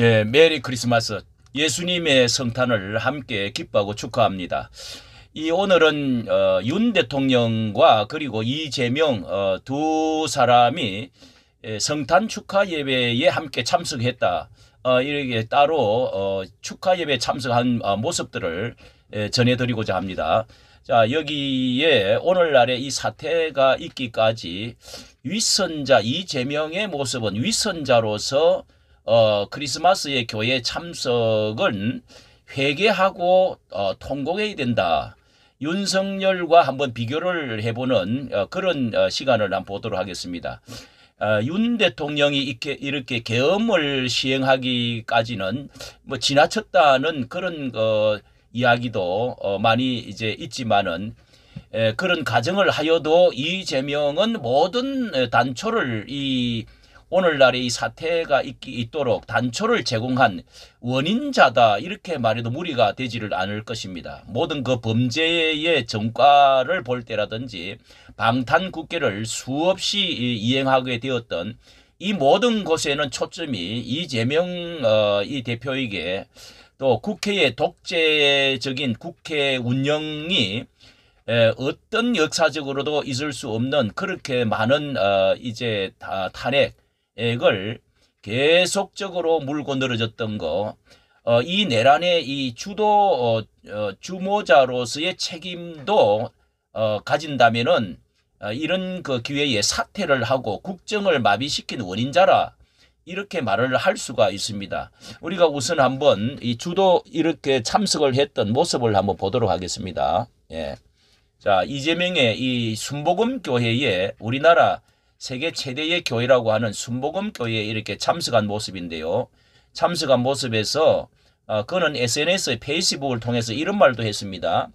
예, 메리 크리스마스. 예수님의 성탄을 함께 기뻐하고 축하합니다. 이 오늘은 윤 대통령과 그리고 이재명 두 사람이 성탄 축하 예배에 함께 참석했다. 이렇게 따로 축하 예배 참석한 모습들을 전해드리고자 합니다. 자, 여기에 오늘날의 이 사태가 있기까지 윗선자 이재명의 모습은 윗선자로서 크리스마스의 교회 참석은 회개하고 통곡해야 된다. 윤석열과 한번 비교를 해보는 그런 시간을 한번 보도록 하겠습니다. 윤 대통령이 이렇게 계엄을 시행하기까지는 뭐 지나쳤다는 그런 이야기도 많이 이제 있지만은 그런 가정을 하여도 이재명은 모든 단초를 오늘날의 이 사태가 있도록 단초를 제공한 원인자다, 이렇게 말해도 무리가 되지를 않을 것입니다. 모든 그 범죄의 전과를 볼 때라든지 방탄국계를 수없이 이행하게 되었던 이 모든 곳에는 초점이 이재명 이 대표에게, 또 국회의 독재적인 국회 운영이 어떤 역사적으로도 있을 수 없는 그렇게 많은 이제 탄핵을 계속적으로 물고 늘어졌던 거, 이 내란의 이 주모자로서의 책임도 가진다면은 이런 그 기회에 사퇴를 하고 국정을 마비시킨 원인자라, 이렇게 말을 할 수가 있습니다. 우리가 우선 한번 이 주도 이렇게 참석을 했던 모습을 한번 보도록 하겠습니다. 예. 자, 이재명의 이 순복음 교회에, 우리나라 세계 최대의 교회라고 하는 순복음 교회에 이렇게 참석한 모습인데요. 참석한 모습에서 그는 SNS, 페이스북을 통해서 이런 말도 했습니다.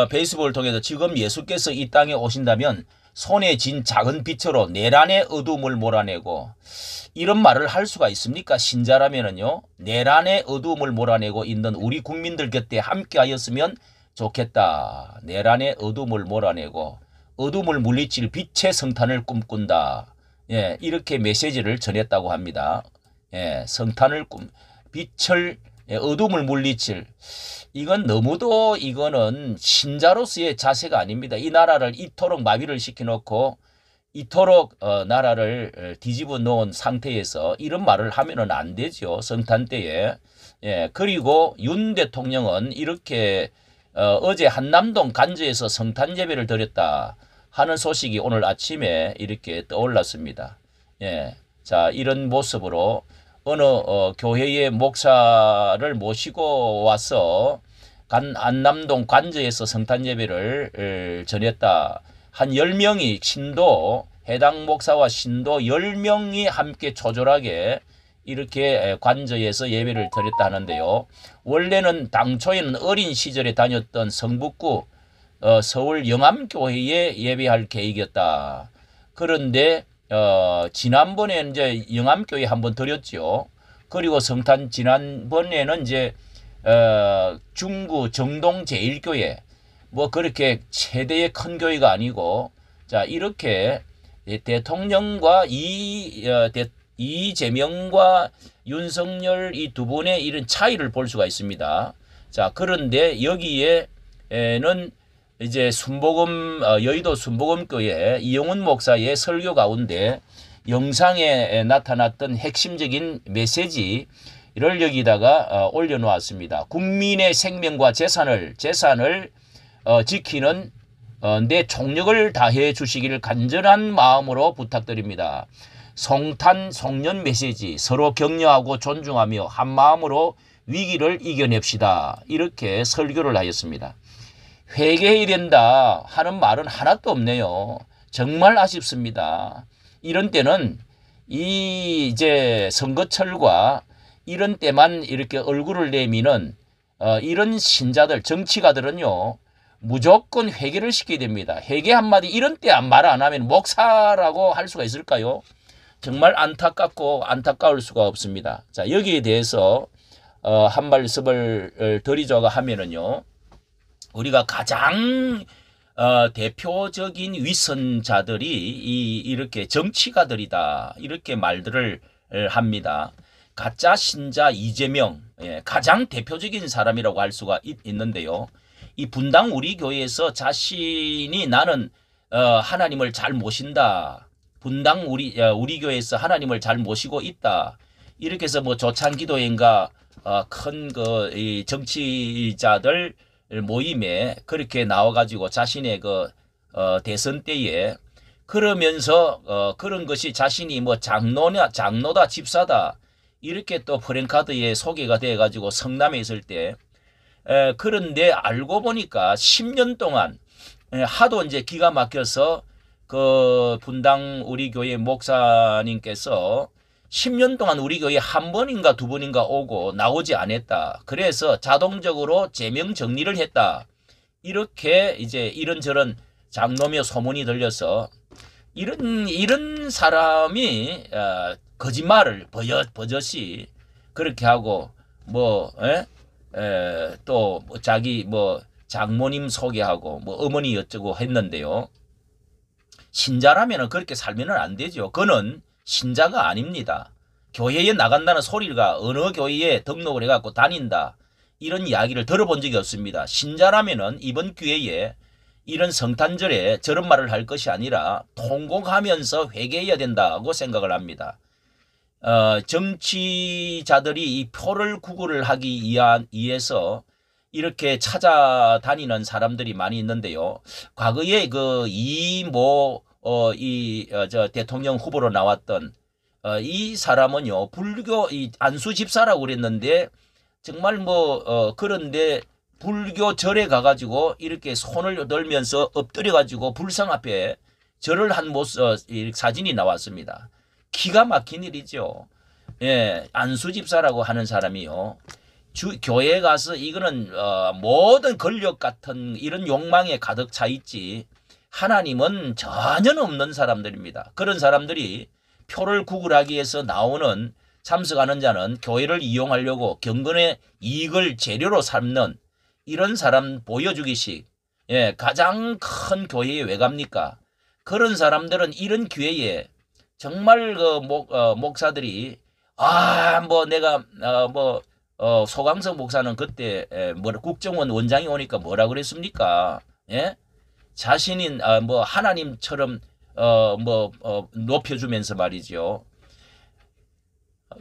페이스북을 통해서 지금 예수께서 이 땅에 오신다면 손에 쥔 작은 빛으로 내란의 어둠을 몰아내고, 이런 말을 할 수가 있습니까? 신자라면은요. 내란의 어둠을 몰아내고 있는 우리 국민들 곁에 함께 하였으면 좋겠다. 내란의 어둠을 몰아내고 어둠을 물리칠 빛의 성탄을 꿈꾼다. 예, 이렇게 메시지를 전했다고 합니다. 예, 성탄을 빛을, 어둠을 물리칠, 이건 너무도, 이거는 신자로서의 자세가 아닙니다. 이 나라를 이토록 마비를 시켜놓고 이토록 나라를 뒤집어 놓은 상태에서 이런 말을 하면은 안 되죠. 성탄 때에. 예, 그리고 윤 대통령은 이렇게 어제 한남동 간주에서 성탄 예배를 드렸다 하는 소식이 오늘 아침에 이렇게 떠올랐습니다. 예, 자, 이런 모습으로 어느 교회의 목사를 모시고 와서 안남동 관저에서 성탄 예배를 전했다. 한 10명이 신도, 해당 목사와 신도 10명이 함께 초절하게 이렇게 관저에서 예배를 드렸다 하는데요. 원래는 당초에는 어린 시절에 다녔던 성북구 서울 영암교회에 예배할 계획이었다. 그런데 지난번에 이제 영암교회 한번 드렸죠. 그리고 성탄 지난번에는 이제 중구 정동 제1교회, 뭐 그렇게 최대의 큰 교회가 아니고, 자, 이렇게 대통령과 이재명과 윤석열 이 두 분의 이런 차이를 볼 수가 있습니다. 자, 그런데 여기에는 이제 여의도 순복음교회 이용훈 목사의 설교 가운데 영상에 나타났던 핵심적인 메시지를 여기다가 올려놓았습니다. 국민의 생명과 재산을 지키는 내 총력을 다해 주시기를 간절한 마음으로 부탁드립니다. 성탄 송년 메시지, 서로 격려하고 존중하며 한 마음으로 위기를 이겨냅시다. 이렇게 설교를 하였습니다. 회개해야 된다 하는 말은 하나도 없네요. 정말 아쉽습니다. 이런 때는 이제 선거철과 이런 때만 이렇게 얼굴을 내미는 이런 신자들, 정치가들은요, 무조건 회개를 시켜야 됩니다. 회개 한마디 이런 때 말 안 하면 목사라고 할 수가 있을까요? 정말 안타깝고 안타까울 수가 없습니다. 자, 여기에 대해서 한 말씀을 드리자고 하면은요, 우리가 가장 대표적인 윗선자들이 이렇게 정치가들이다, 이렇게 말들을 합니다. 가짜 신자 이재명, 가장 대표적인 사람이라고 할 수가 있는데요. 이 분당 우리 교회에서 자신이 나는 하나님을 잘 모신다. 분당 우리 교회에서 하나님을 잘 모시고 있다. 이렇게 해서 뭐 조창기도회인가 큰 그 정치자들 모임에 그렇게 나와가지고 자신의 그 대선 때에 그러면서 그런 것이 자신이 뭐 장로다 집사다 이렇게 또 프랭카드에 소개가 돼가지고 성남에 있을 때 그런데 알고 보니까 10년 동안 하도 이제 기가 막혀서 그 분당 우리 교회 목사님께서 10년 동안 우리 교회 한 번인가 두 번인가 오고 나오지 않았다. 그래서 자동적으로 제명 정리를 했다. 이렇게 이제 이런저런 장로며 소문이 들려서 이런 사람이 거짓말을 버젓이 그렇게 하고 뭐 또 자기 뭐 장모님 소개하고 뭐 어머니 어쩌고 했는데요. 신자라면 그렇게 살면은 안 되죠. 그는 신자가 아닙니다. 교회에 나간다는 소리가 어느 교회에 등록을 해갖고 다닌다. 이런 이야기를 들어본 적이 없습니다. 신자라면은 이번 기회에 이런 성탄절에 저런 말을 할 것이 아니라 통곡하면서 회개해야 된다고 생각을 합니다. 정치자들이 이 표를 구걸을 하기 위해서 이렇게 찾아다니는 사람들이 많이 있는데요. 과거에 그 저 대통령 후보로 나왔던 이 사람은요 불교 안수 집사라고 그랬는데 정말 뭐 그런데 불교 절에 가가지고 이렇게 손을 들면서 엎드려가지고 불상 앞에 절을 한 모습 사진이 나왔습니다. 기가 막힌 일이죠. 예, 안수 집사라고 하는 사람이요. 교회에 가서 이거는 모든 권력 같은 이런 욕망에 가득 차 있지 하나님은 전혀 없는 사람들입니다. 그런 사람들이 표를 구걸하기 위해서 나오는 참석하는 자는 교회를 이용하려고 경건의 이익을 재료로 삼는 이런 사람 보여주기식 가장 큰 교회에 왜 갑니까? 그런 사람들은 이런 기회에 정말 그 목사들이 뭐 내가 소강석 목사는 그때 국정원 원장이 오니까 뭐라 그랬습니까? 예? 자신이 뭐 하나님처럼 높여주면서 말이죠.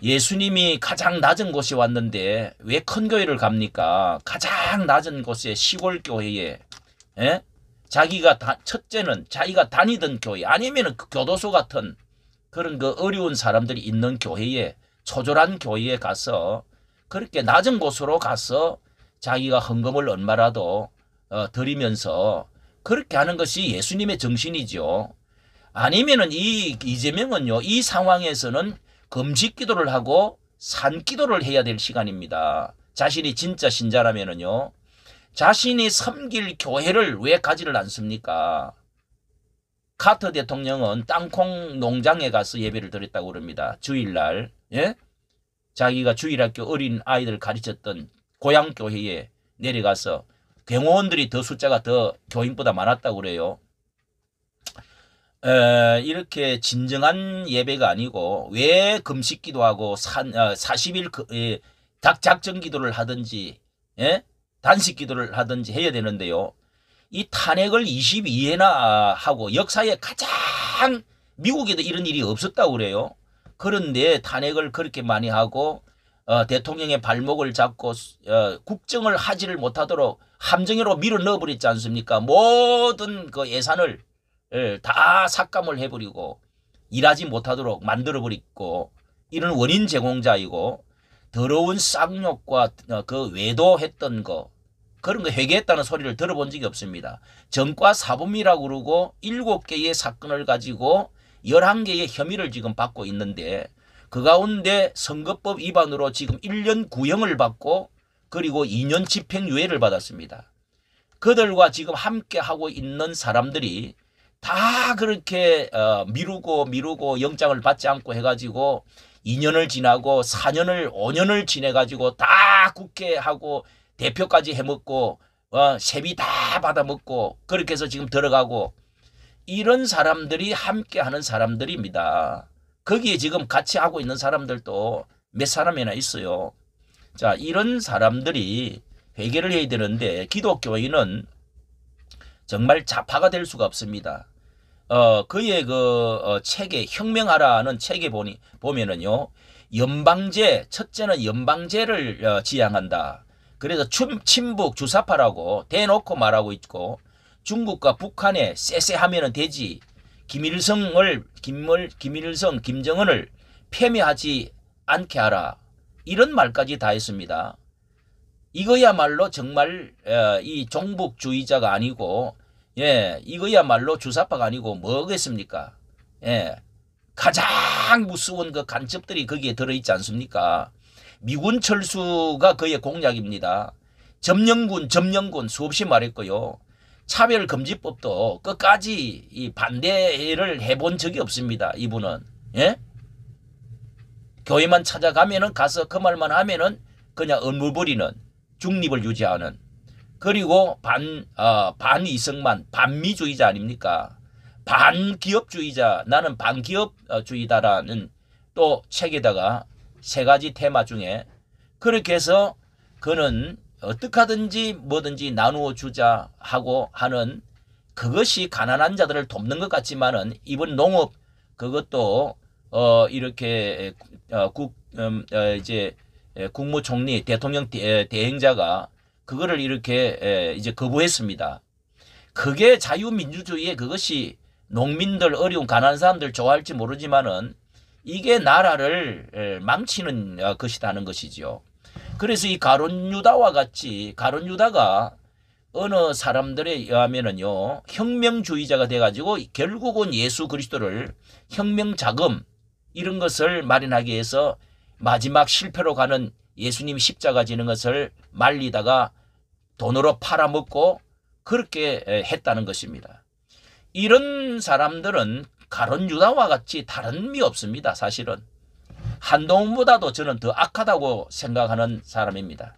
예수님이 가장 낮은 곳에 왔는데 왜 큰 교회를 갑니까? 가장 낮은 곳에 시골 교회에 자기가 첫째는 자기가 다니던 교회 아니면 교도소 같은 그런 그 어려운 사람들이 있는 교회에 초졸한 교회에 가서 그렇게 낮은 곳으로 가서 자기가 헌금을 얼마라도 드리면서 그렇게 하는 것이 예수님의 정신이죠. 아니면은 이재명은요 이 상황에서는 금식 기도를 하고 산 기도를 해야 될 시간입니다. 자신이 진짜 신자라면은요 자신이 섬길 교회를 왜 가지를 않습니까? 카터 대통령은 땅콩 농장에 가서 예배를 드렸다고 그럽니다. 주일날 자기가 주일학교 어린 아이들 가르쳤던 고향 교회에 내려가서 경호원들이 더 숫자가 더 교인보다 많았다고 그래요. 이렇게 진정한 예배가 아니고 왜 금식 기도하고 40일 작정 기도를 하든지 단식 기도를 하든지 해야 되는데요. 이 탄핵을 22회나 하고 역사에 가장 미국에도 이런 일이 없었다고 그래요. 그런데 탄핵을 그렇게 많이 하고 대통령의 발목을 잡고 국정을 하지를 못하도록 함정으로 밀어 넣어버렸지 않습니까? 모든 그 예산을 다 삭감을 해버리고 일하지 못하도록 만들어버리고 이런 원인 제공자이고 더러운 쌍욕과 그 외도했던 거 그런 거 회개했다는 소리를 들어본 적이 없습니다. 전과 사범이라고 그러고 7개의 사건을 가지고 11개의 혐의를 지금 받고 있는데 그 가운데 선거법 위반으로 지금 1년 구형을 받고 그리고 2년 집행유예를 받았습니다. 그들과 지금 함께 하고 있는 사람들이 다 그렇게 미루고 영장을 받지 않고 해가지고 2년을 지나고 4년을 5년을 지내가지고 다 국회하고 대표까지 해먹고 세비 다 받아먹고 그렇게 해서 지금 들어가고 이런 사람들이 함께 하는 사람들입니다. 거기에 지금 같이 하고 있는 사람들도 몇 사람이나 있어요. 자, 이런 사람들이 회개를 해야 되는데 기독교인은 정말 좌파가 될 수가 없습니다. 그의 책에 혁명하라는 책에 보면은요. 연방제, 첫째는 연방제를 지향한다. 그래서 친북 주사파라고 대놓고 말하고 있고 중국과 북한에 쎄쎄하면 되지. 김일성, 김정은을 폐미하지 않게 하라. 이런 말까지 다 했습니다. 이거야말로 정말 이 종북주의자가 아니고 이거야말로 주사파가 아니고 뭐겠습니까? 가장 무서운 그 간첩들이 거기에 들어있지 않습니까? 미군 철수가 그의 공약입니다. 점령군 수없이 말했고요. 차별금지법도 끝까지 이 반대를 해본 적이 없습니다. 이분은. 교회만 찾아가면은 가서 그 말만 하면은 그냥 얼물버리는 중립을 유지하는 그리고 반이승만 반미주의자 아닙니까? 반기업주의자 나는 반기업주의다라는 또 책에다가 세 가지 테마 중에 그렇게 해서 그는 어떻게 하든지 뭐든지 나누어 주자 하고 하는 그것이 가난한 자들을 돕는 것 같지만은 이번 농업 그것도 이렇게 이제 국무총리 대통령 대행자가 그거를 이렇게 이제 거부했습니다. 그게 자유민주주의의 그것이 농민들 어려운 가난한 사람들 좋아할지 모르지만은 이게 나라를 망치는 것이라는 것이죠. 그래서 이 가룟 유다와 같이 가룟 유다가 어느 사람들에 의하면은요 혁명주의자가 돼가지고 결국은 예수 그리스도를 혁명 자금 이런 것을 마련하기 위해서 마지막 실패로 가는 예수님이 십자가 지는 것을 말리다가 돈으로 팔아먹고 그렇게 했다는 것입니다. 이런 사람들은 가룟 유다와 같이 다른 의미 없습니다. 사실은 한동훈보다도 저는 더 악하다고 생각하는 사람입니다.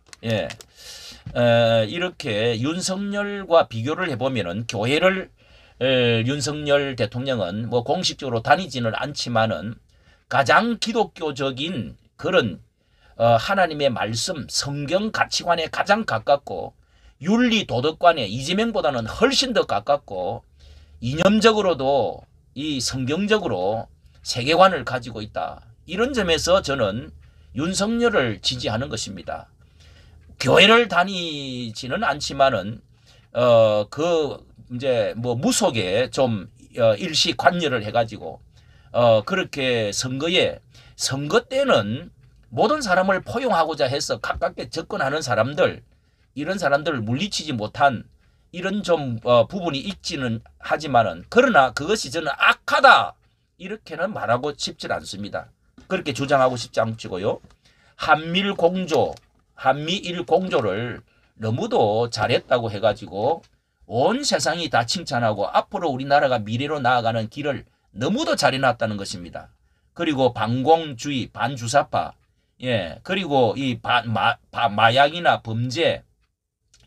이렇게 윤석열과 비교를 해보면은 교회를 윤석열 대통령은 뭐 공식적으로 다니지는 않지만은 가장 기독교적인 그런 하나님의 말씀, 성경 가치관에 가장 가깝고 윤리 도덕관에 이재명보다는 훨씬 더 가깝고 이념적으로도 이 성경적으로 세계관을 가지고 있다. 이런 점에서 저는 윤석열을 지지하는 것입니다. 교회를 다니지는 않지만은 이제 뭐 무속에 좀 일시 관여를 해가지고 그렇게 선거 때는 모든 사람을 포용하고자 해서 가깝게 접근하는 사람들 이런 사람들을 물리치지 못한 이런 좀 부분이 있지는 하지만은 그러나 그것이 저는 악하다 이렇게는 말하고 싶지 않습니다. 그렇게 주장하고 싶지 않고요. 한미일 공조를 너무도 잘했다고 해가지고 온 세상이 다 칭찬하고 앞으로 우리나라가 미래로 나아가는 길을 너무도 잘 해놨다는 것입니다. 그리고 반공주의, 반주사파, 그리고 이 마약이나 범죄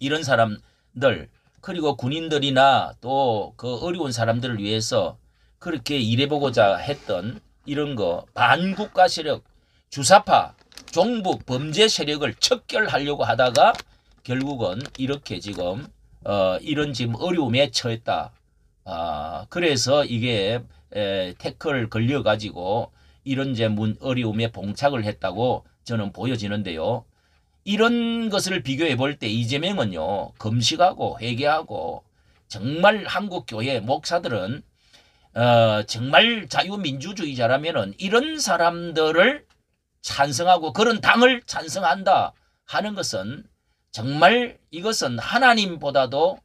이런 사람들 그리고 군인들이나 또 그 어려운 사람들을 위해서 그렇게 일해보고자 했던 이런 거 반국가 세력, 주사파, 종북 범죄 세력을 척결하려고 하다가 결국은 이렇게 지금 이런 지금 어려움에 처했다. 그래서 이게 태클 걸려가지고 이런 이제 어려움에 봉착을 했다고 저는 보여지는데요. 이런 것을 비교해 볼 때 이재명은요 금식하고 회개하고 정말 한국 교회 목사들은 정말 자유민주주의자라면은 이런 사람들을 찬성하고 그런 당을 찬성한다 하는 것은 정말 이것은 하나님보다도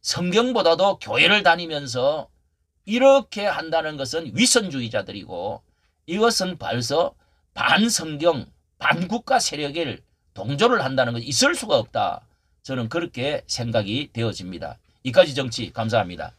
성경보다도 교회를 다니면서 이렇게 한다는 것은 위선주의자들이고 이것은 벌써 반성경 반국가 세력을 동조를 한다는 것이 있을 수가 없다. 저는 그렇게 생각이 되어집니다. 이까지 정치 감사합니다.